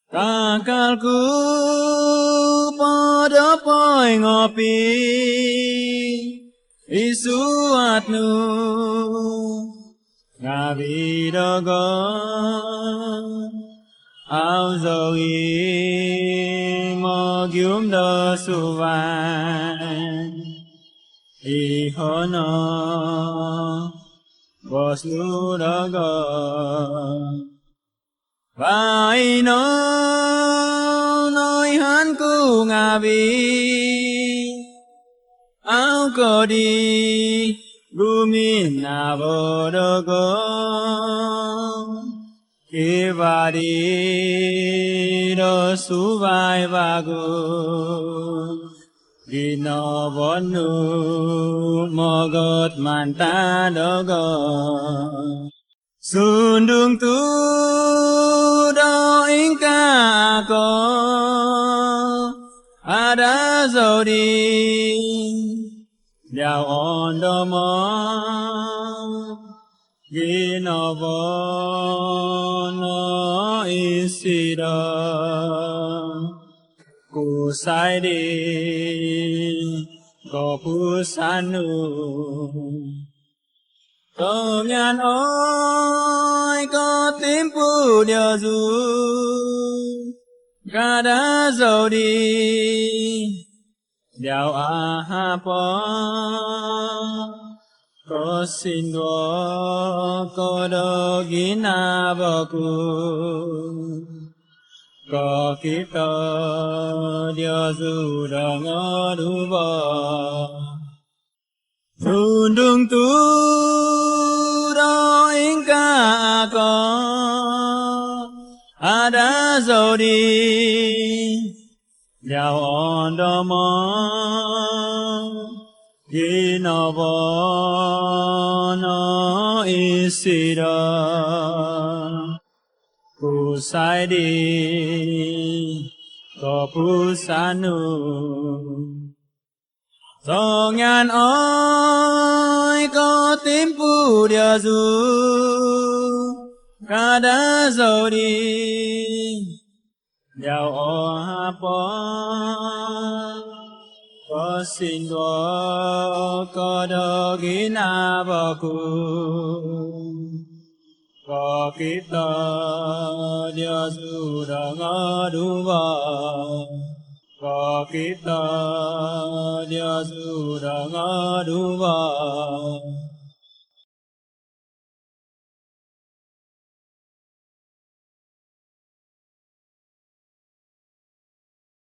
Kakalku pada poy ngopi isuatnu ngabi dogon ao doi mo gyum do suvan ihono bosnu dogon vai nói hắn cu ngabi ao có đi gumin na vô dogon khi va đi do su vai va gu đi no von nu mo got man ta dogon sun dung tu do in ca có ada Zou Di Diau Ondomo gino vono isido ku sai đi có pu sanu có ngàn ôi có tím pu điều du Kadazan Di Diau Ondomo có xin đùa có đô gina bờ cu có kiếp tơ điều du đờ ngõ đu bờ thun đung tu đo in ca có ada Zou Di Diau Ondomo gino vono isido ku sai đi có pu sanu do ngàn ôi có tím pu điều du Kadazan Di Diau Ondomo có xin đùa có đô gina bờ cu có kiếp tơ điều du đờ ngõ đu bờ có kiếp tơ điều du đờ ngõ đu bờ